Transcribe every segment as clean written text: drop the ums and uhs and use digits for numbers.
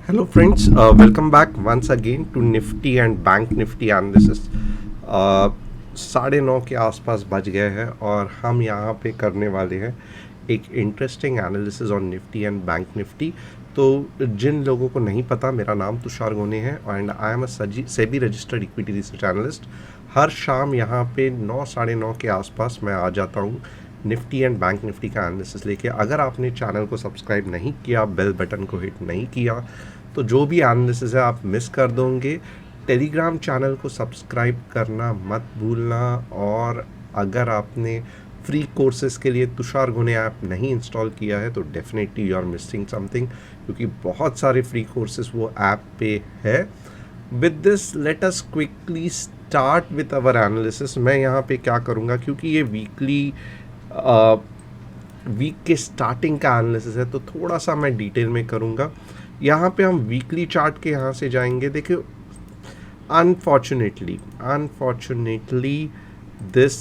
Hello friends, welcome back once again to Nifty and Bank Nifty analysis. 9:30 के आसपास बज गए हैं और हम यहाँ पे करने वाले हैं एक interesting analysis on Nifty and bank Nifty. तो जिन लोगों को नहीं पता, मेरा नाम तुषार गोने है and I am a SEBI registered equity research analyst. हर शाम यहाँ पे 9 साढ़े 9 के आसपास मैं आ जाता हूँ निफ्टी एंड बैंक निफ्टी का एनालिसिस लेके। अगर आपने चैनल को सब्सक्राइब नहीं किया, बेल बटन को हिट नहीं किया, तो जो भी एनालिसिस है आप मिस कर दोगे। टेलीग्राम चैनल को सब्सक्राइब करना मत भूलना। और अगर आपने फ्री कोर्सेज के लिए तुषार गोने ऐप नहीं इंस्टॉल किया है तो definitely you are missing something, क्योंकि बहुत सारे फ्री कोर्सेज वो ऐप पे है। With this let us quickly start with our analysis. मैं यहाँ पे क्या करूँगा, क्योंकि ये वीक के स्टार्टिंग का एनालिसिस है तो थोड़ा सा मैं डिटेल में करूँगा। यहाँ पे हम वीकली चार्ट के यहाँ से जाएंगे। देखिए, अनफॉर्चुनेटली दिस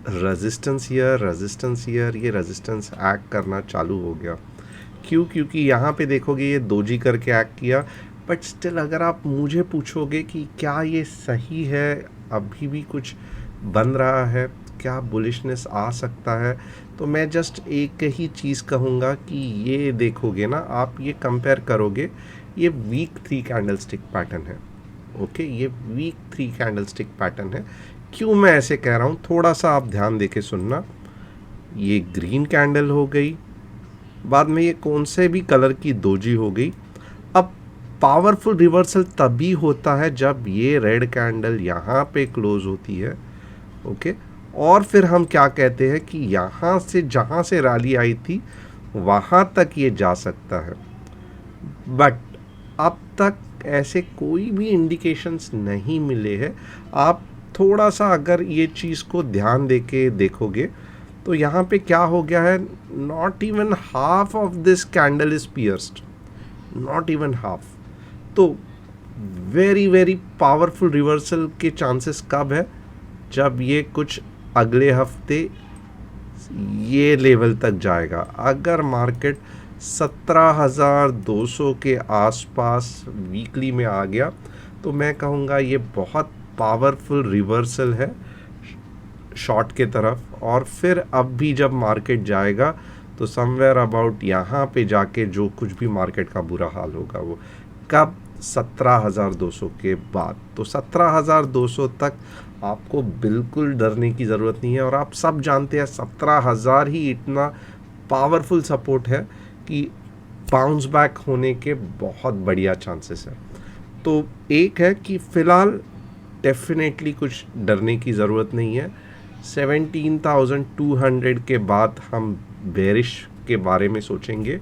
रेजिस्टेंस ईयर ये रेजिस्टेंस एक्ट करना चालू हो गया। क्योंकि यहाँ पे देखोगे ये दोजी करके एक्ट किया, बट स्टिल अगर आप मुझे पूछोगे कि क्या ये सही है, अभी भी कुछ बन रहा है, क्या बुलिशनेस आ सकता है, तो मैं जस्ट एक ही चीज़ कहूँगा कि ये देखोगे ना आप, ये कंपेयर करोगे, ये वीक 3 कैंडलस्टिक पैटर्न है। ओके, ये वीक 3 कैंडलस्टिक पैटर्न है। क्यों मैं ऐसे कह रहा हूँ, थोड़ा सा आप ध्यान देके सुनना। ये ग्रीन कैंडल हो गई, बाद में ये कौन से भी कलर की दोजी हो गई। अब पावरफुल रिवर्सल तभी होता है जब ये रेड कैंडल यहाँ पे क्लोज होती है। ओके, और फिर हम क्या कहते हैं कि यहाँ से जहाँ से रैली आई थी वहाँ तक ये जा सकता है, बट अब तक ऐसे कोई भी इंडिकेशंस नहीं मिले हैं। आप थोड़ा सा अगर ये चीज़ को ध्यान देके देखोगे तो यहाँ पे क्या हो गया है, not even half of this candle is pierced, not even half. तो वेरी वेरी पावरफुल रिवर्सल के चांसेस कब है, जब ये कुछ अगले हफ्ते ये लेवल तक जाएगा। अगर मार्केट 17,200 के आसपास वीकली में आ गया तो मैं कहूँगा ये बहुत पावरफुल रिवर्सल है शॉर्ट के तरफ। और फिर अब भी जब मार्केट जाएगा तो समवेयर अबाउट यहाँ पे जाके जो कुछ भी मार्केट का बुरा हाल होगा वो कब, 17,200 के बाद। तो 17,200 तक आपको बिल्कुल डरने की ज़रूरत नहीं है। और आप सब जानते हैं 17,000 ही इतना पावरफुल सपोर्ट है कि बाउंस बैक होने के बहुत बढ़िया चांसेस है। तो एक है कि फ़िलहाल डेफिनेटली कुछ डरने की ज़रूरत नहीं है। 17,200 के बाद हम बेरिश के बारे में सोचेंगे।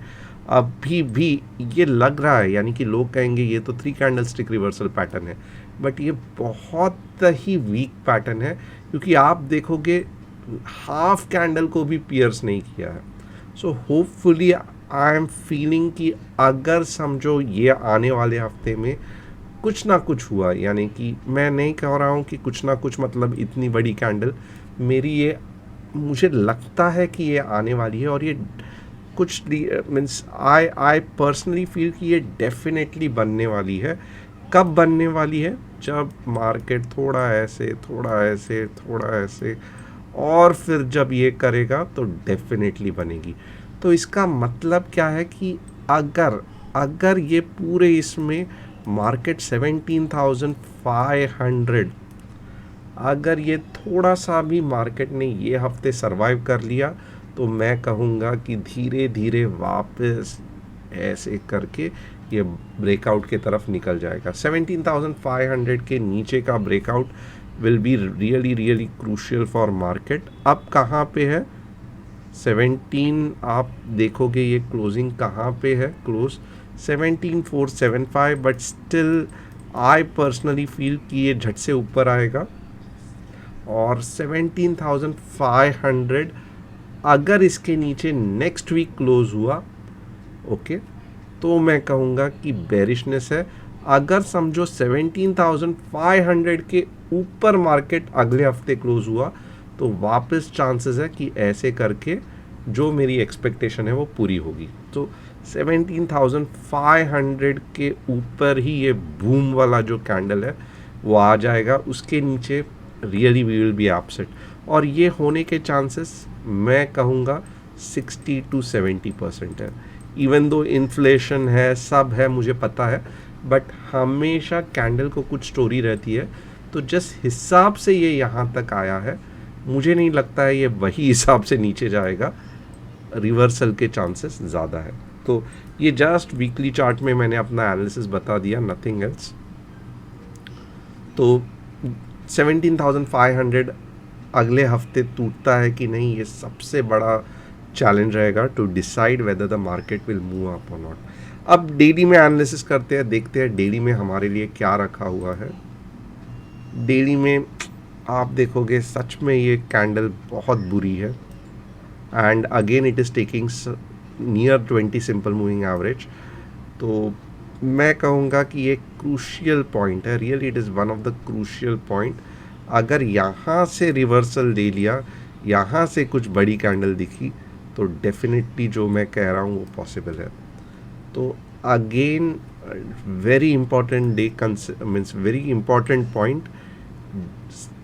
अभी भी ये लग रहा है, यानी कि लोग कहेंगे ये तो 3 कैंडलस्टिक रिवर्सल पैटर्न है, बट ये बहुत ही वीक पैटर्न है, क्योंकि आप देखोगे हाफ कैंडल को भी पियर्स नहीं किया है। So hopefully I am feeling कि अगर समझो ये आने वाले हफ्ते में कुछ ना कुछ हुआ, यानी कि मैं नहीं कह रहा हूँ कि कुछ ना कुछ मतलब इतनी बड़ी कैंडल, मेरी ये मुझे लगता है कि ये आने वाली है। और ये कुछ मीन्स आई पर्सनली फील कि ये डेफिनेटली बनने वाली है। कब बनने वाली है, जब मार्केट थोड़ा ऐसे थोड़ा ऐसे थोड़ा ऐसे और फिर जब ये करेगा तो डेफिनेटली बनेगी। तो इसका मतलब क्या है कि अगर ये पूरे इसमें मार्केट 17,500, अगर ये थोड़ा सा भी मार्केट ने ये हफ्ते सरवाइव कर लिया तो मैं कहूँगा कि धीरे धीरे वापस ऐसे करके ये ब्रेकआउट के तरफ निकल जाएगा। 17,500 के नीचे का breakout will be really really crucial for market. अब कहाँ पे है 17, आप देखोगे ये क्लोजिंग कहाँ पे है, close 17,475, but still I personally feel कि ये झट से ऊपर आएगा। और 17,500 अगर इसके नीचे नेक्स्ट वीक क्लोज हुआ, ओके, तो मैं कहूँगा कि बेरिशनेस है। अगर समझो 17,500 के ऊपर मार्केट अगले हफ्ते क्लोज हुआ तो वापस चांसेस है कि ऐसे करके जो मेरी एक्सपेक्टेशन है वो पूरी होगी। तो 17,500 के ऊपर ही ये बूम वाला जो कैंडल है वो आ जाएगा, उसके नीचे really we will be upset. और ये होने के चांसेस मैं कहूँगा 60 to 70% है। इवन दो इन्फ्लेशन है, सब है, मुझे पता है, बट हमेशा कैंडल को कुछ स्टोरी रहती है। तो जिस हिसाब से ये यहाँ तक आया है, मुझे नहीं लगता है ये वही हिसाब से नीचे जाएगा, रिवर्सल के चांसेस ज़्यादा है। तो ये जस्ट वीकली चार्ट में मैंने अपना एनालिसिस बता दिया, नथिंग एल्स। तो 17,500 अगले हफ्ते टूटता है कि नहीं, ये सबसे बड़ा चैलेंज रहेगा to decide whether the market will move up और नॉट। अब डेली में एनालिसिस करते हैं, देखते हैं डेली में हमारे लिए क्या रखा हुआ है। डेली में आप देखोगे सच में ये कैंडल बहुत बुरी है, and again it is taking near 20 simple moving average. तो मैं कहूँगा कि ये क्रूशियल पॉइंट है, really it is one of the crucial point. अगर यहाँ से रिवर्सल ले लिया, यहाँ से कुछ बड़ी कैंडल दिखी, तो डेफिनेटली जो मैं कह रहा हूँ वो पॉसिबल है। तो again very important day, means very important point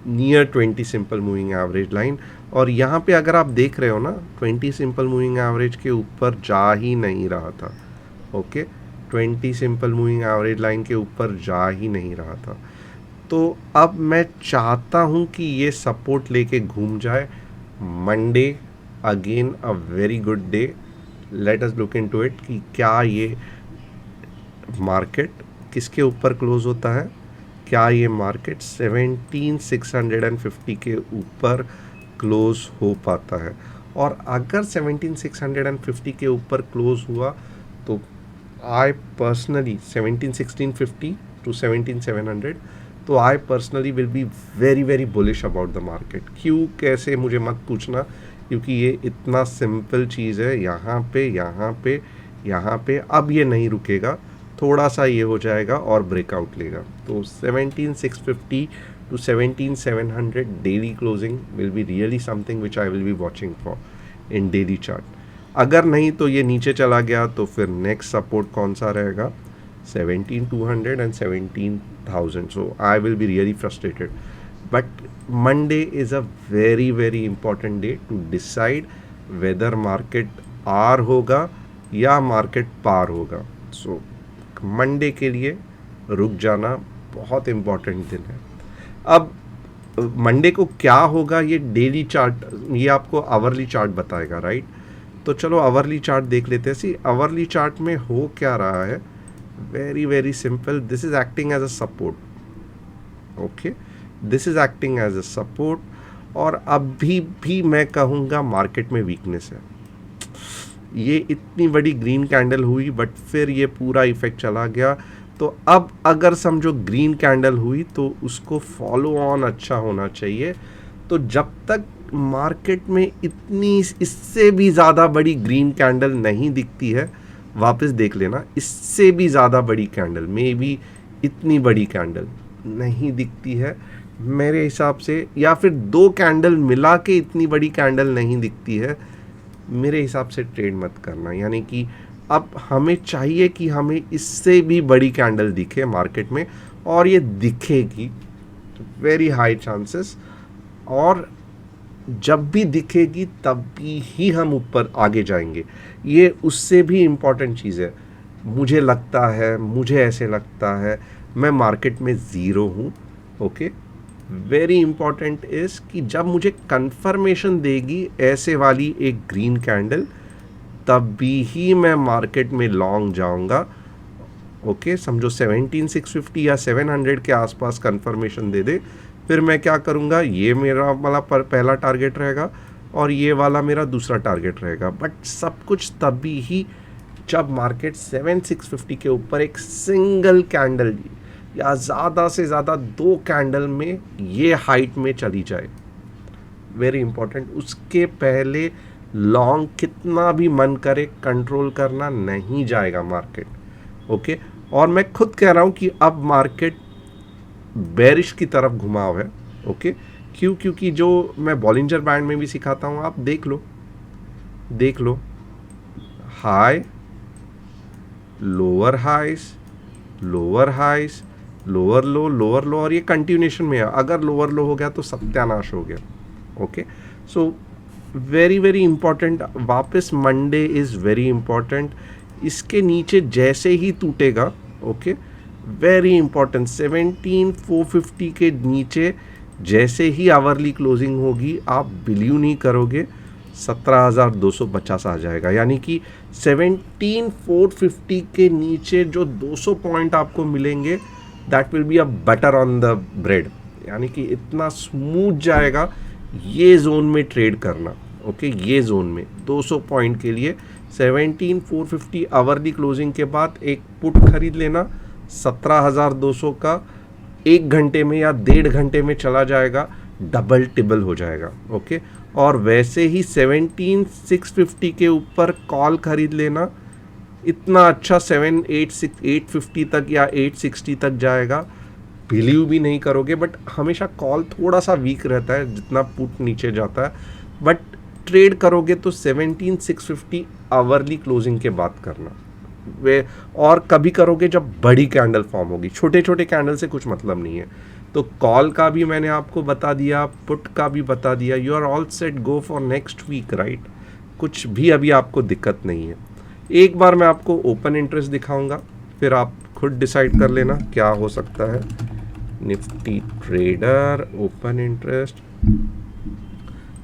near 20 simple moving average line. और यहाँ पे अगर आप देख रहे हो ना, 20 सिंपल मूविंग एवरेज के ऊपर जा ही नहीं रहा था। Okay, 20 simple moving average line के ऊपर जा ही नहीं रहा था। तो अब मैं चाहता हूँ कि ये सपोर्ट लेके घूम जाए। Monday again a very good day, let us look into it कि क्या ये मार्केट किसके ऊपर क्लोज होता है। क्या ये मार्केट 17,650 के ऊपर क्लोज हो पाता है। और अगर 17,650 के ऊपर क्लोज हुआ तो आई पर्सनली 17,650 to 17,700, तो I personally will be very very bullish about the market. क्यों, कैसे, मुझे मत पूछना, क्योंकि ये इतना सिंपल चीज़ है। यहाँ पे यहाँ पे यहाँ पे अब ये नहीं रुकेगा, थोड़ा सा ये हो जाएगा और ब्रेकआउट लेगा। तो 17,650 to 17,700 daily closing will be really something which I will be watching for in daily chart. अगर नहीं तो ये नीचे चला गया तो फिर नेक्स्ट सपोर्ट कौन सा रहेगा, 17,200 and 17,000. So I will be really frustrated. But Monday is a very very important day to decide whether market R होगा या मार्केट पार होगा। सो मंडे के लिए रुक जाना बहुत इम्पॉर्टेंट दिन है। अब मंडे को क्या होगा, ये डेली चार्ट, ये आपको आवरली चार्ट बताएगा, राइट। तो चलो आवरली चार्ट देख लेते हैं। सी आवरली चार्ट में हो क्या रहा है, very very simple, this is acting as a support. Okay, this is acting as a support, और अभी भी मैं कहूँगा मार्केट में वीकनेस है। ये इतनी बड़ी ग्रीन कैंडल हुई बट फिर ये पूरा इफेक्ट चला गया। तो अब अगर समझो ग्रीन कैंडल हुई तो उसको फॉलो ऑन अच्छा होना चाहिए। तो जब तक मार्केट में इतनी इससे भी ज़्यादा बड़ी ग्रीन कैंडल नहीं दिखती है, वापस देख लेना, इससे भी ज़्यादा बड़ी कैंडल, मे बी इतनी बड़ी कैंडल नहीं दिखती है मेरे हिसाब से, या फिर दो कैंडल मिला के इतनी बड़ी कैंडल नहीं दिखती है, मेरे हिसाब से ट्रेड मत करना। यानी कि अब हमें चाहिए कि हमें इससे भी बड़ी कैंडल दिखे मार्केट में, और ये दिखेगी, वेरी हाई चांसेस, और जब भी दिखेगी तब भी ही हम ऊपर आगे जाएंगे। ये उससे भी इम्पॉर्टेंट चीज़ है, मुझे लगता है, मुझे ऐसे लगता है, मैं मार्केट में ज़ीरो हूँ। ओके, वेरी इंपॉर्टेंट इज़ कि जब मुझे कंफर्मेशन देगी ऐसे वाली एक ग्रीन कैंडल, तभी ही मैं मार्केट में लॉन्ग जाऊंगा। ओके, समझो 17,650 या 700 के आसपास कंफर्मेशन दे दे, फिर मैं क्या करूंगा, ये मेरा वाला पहला टारगेट रहेगा और ये वाला मेरा दूसरा टारगेट रहेगा। बट सब कुछ तभी ही जब मार्केट 7,650 के ऊपर एक सिंगल कैंडल या ज़्यादा से ज़्यादा दो कैंडल में ये हाइट में चली जाए, वेरी इंपॉर्टेंट। उसके पहले लॉन्ग कितना भी मन करे कंट्रोल करना नहीं जाएगा मार्केट। ओके, और मैं खुद कह रहा हूँ कि अब मार्केट बेरिश की तरफ घुमाव है। ओके, क्यों, क्योंकि जो मैं बॉलिंजर बैंड में भी सिखाता हूँ, आप देख लो, high lower highs, lower highs, lower low और ये कंटिन्यूएशन में है। अगर लोअर लो हो गया तो सत्यानाश हो गया। Okay, so very very important, वापस मंडे इज़ वेरी इंपॉर्टेंट। इसके नीचे जैसे ही टूटेगा, ओके, वेरी इंपॉर्टेंट, 17,450 के नीचे जैसे ही आवरली क्लोजिंग होगी, आप बिलीव नहीं करोगे 17,250 आ जाएगा। यानी कि 17,450 के नीचे जो 200 पॉइंट आपको मिलेंगे, that will be a butter on the bread. यानी कि इतना स्मूथ जाएगा ये जोन में ट्रेड करना। ओके, ये जोन में 200 पॉइंट के लिए 17,450 आवरली क्लोजिंग के बाद एक पुट खरीद लेना 17,200 का, 1 घंटे में या 1.5 घंटे में चला जाएगा, डबल टिबल हो जाएगा। ओके, और वैसे ही 17,650 के ऊपर कॉल खरीद लेना, इतना अच्छा 850 तक या 860 तक जाएगा, बिलीव भी नहीं करोगे। बट हमेशा कॉल थोड़ा सा वीक रहता है जितना पुट नीचे जाता है, बट ट्रेड करोगे तो 17,650 आवरली क्लोजिंग के बाद करना। वे और कभी करोगे जब बड़ी कैंडल फॉर्म होगी, छोटे छोटे कैंडल से कुछ मतलब नहीं है। तो कॉल का भी मैंने आपको बता दिया, पुट का भी बता दिया, you are all set, go for next week, right. कुछ भी अभी आपको दिक्कत नहीं है। एक बार मैं आपको ओपन इंटरेस्ट दिखाऊंगा, फिर आप खुद डिसाइड कर लेना क्या हो सकता है। निफ्टी ट्रेडर ओपन इंटरेस्ट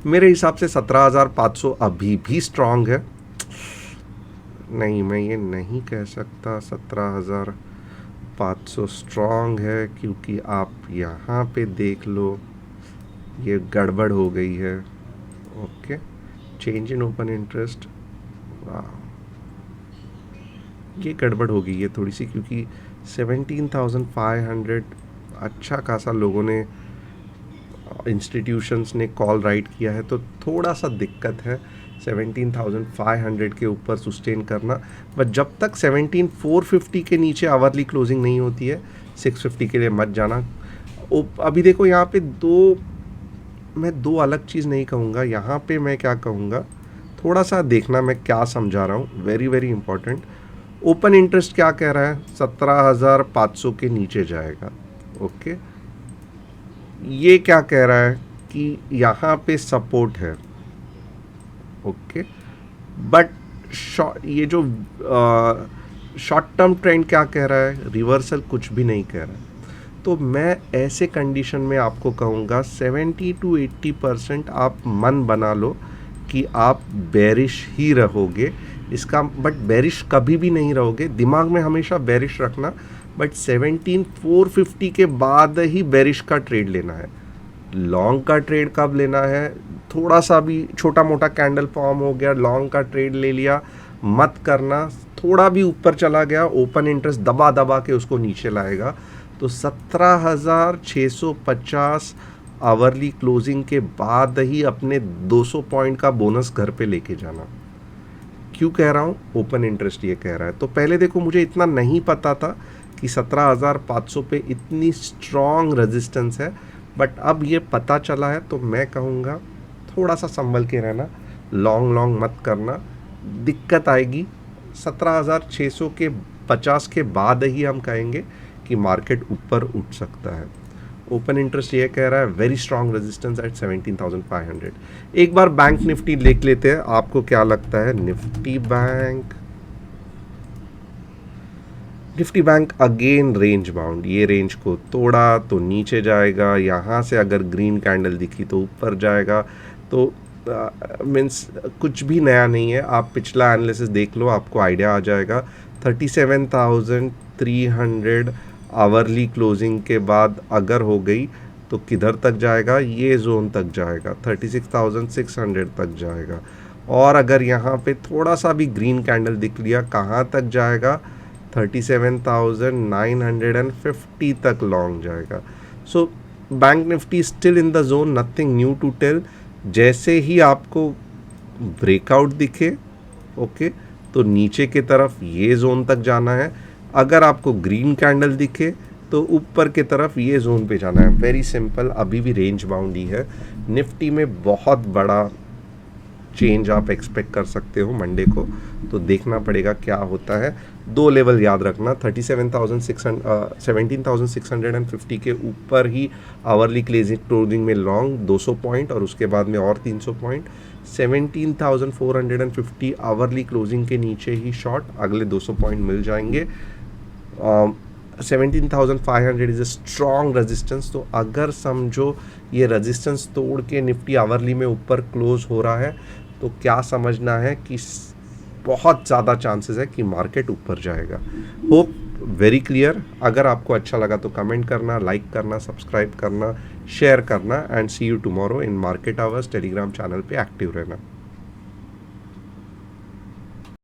मेरे हिसाब से 17,500 अभी भी स्ट्रांग है। नहीं, मैं ये नहीं कह सकता 17,500 स्ट्रांग है, क्योंकि आप यहाँ पे देख लो ये गड़बड़ हो गई है। Okay, change in open interest, ये गड़बड़ हो गई है थोड़ी सी, क्योंकि 17,500 अच्छा खासा लोगों ने, इंस्टीट्यूशंस ने कॉल राइट किया है, तो थोड़ा सा दिक्कत है 17,500 के ऊपर सुस्टेन करना। बट जब तक 17,450 के नीचे आवरली क्लोजिंग नहीं होती है, 650 के लिए मत जाना। अभी देखो यहाँ पे मैं दो अलग चीज़ नहीं कहूँगा, यहाँ पे मैं क्या कहूँगा, थोड़ा सा देखना मैं क्या समझा रहा हूँ, very very important. Open interest क्या कह रहा है, 17,500 के नीचे जाएगा। ओके, ये क्या कह रहा है कि यहाँ पे सपोर्ट है। ओके, बट ये जो शॉर्ट टर्म ट्रेंड क्या कह रहा है, रिवर्सल कुछ भी नहीं कह रहा है। तो मैं ऐसे कंडीशन में आपको कहूँगा 70 to 80% आप मन बना लो कि आप बेरिश ही रहोगे इसका, बट बेरिश कभी भी नहीं रहोगे, दिमाग में हमेशा बेरिश रखना। बट 17,450 के बाद ही बेरिश का ट्रेड लेना है। लॉन्ग का ट्रेड कब लेना है, थोड़ा सा भी छोटा मोटा कैंडल फॉर्म हो गया, लॉन्ग का ट्रेड ले लिया, मत करना। थोड़ा भी ऊपर चला गया, ओपन इंटरेस्ट दबा दबा के उसको नीचे लाएगा। तो 17,650 आवरली क्लोजिंग के बाद ही अपने 200 पॉइंट का बोनस घर पे लेके जाना। क्यों कह रहा हूँ, ओपन इंटरेस्ट ये कह रहा है। तो पहले देखो, मुझे इतना नहीं पता था कि 17,500 पे इतनी स्ट्रॉन्ग रेजिस्टेंस है, बट अब ये पता चला है, तो मैं कहूँगा थोड़ा सा संभल के रहना, लॉन्ग मत करना, दिक्कत आएगी। 17,600 के 50 के बाद ही हम कहेंगे कि मार्केट ऊपर उठ सकता है। ओपन इंटरेस्ट ये कह रहा है वेरी स्ट्रॉन्ग रेजिस्टेंस एट 17,500। एक बार बैंक निफ्टी देख लेते हैं, आपको क्या लगता है। Nifty bank again range bound, ये रेंज को तोड़ा तो नीचे जाएगा, यहाँ से अगर ग्रीन कैंडल दिखी तो ऊपर जाएगा। तो मीन्स कुछ भी नया नहीं है, आप पिछला एनालिसिस देख लो, आपको आइडिया आ जाएगा। 37,300 आवरली क्लोजिंग के बाद अगर हो गई तो किधर तक जाएगा, ये जोन तक जाएगा, 36,600 तक जाएगा। और अगर यहाँ पे थोड़ा सा भी ग्रीन कैंडल दिख लिया, कहाँ तक जाएगा, 37,950 तक लॉन्ग जाएगा। So bank Nifty still in the zone, nothing new to tell. जैसे ही आपको ब्रेकआउट दिखे, ओके, तो नीचे की तरफ ये जोन तक जाना है। अगर आपको ग्रीन कैंडल दिखे तो ऊपर की तरफ ये जोन पे जाना है। वेरी सिंपल, अभी भी रेंज बाउंड ही है। निफ्टी में बहुत बड़ा चेंज आप एक्सपेक्ट कर सकते हो मंडे को, तो देखना पड़ेगा क्या होता है। दो लेवल याद रखना, 17,650 के ऊपर ही आवरली क्लोजिंग में लॉन्ग 200 पॉइंट और उसके बाद में और 300 पॉइंट। 17,450 आवरली क्लोजिंग के नीचे ही शॉर्ट, अगले 200 पॉइंट मिल जाएंगे। 17,500 इज़ अ स्ट्रॉन्ग रेजिस्टेंस, तो अगर समझो ये रेजिस्टेंस तोड़ के निफ्टी आवरली में ऊपर क्लोज हो रहा है तो क्या समझना है कि बहुत ज़्यादा चांसेस है कि मार्केट ऊपर जाएगा। Hope very clear. अगर आपको अच्छा लगा तो कमेंट करना, लाइक करना, सब्सक्राइब करना, शेयर करना and see you tomorrow in market hours. Telegram channel पे एक्टिव रहना।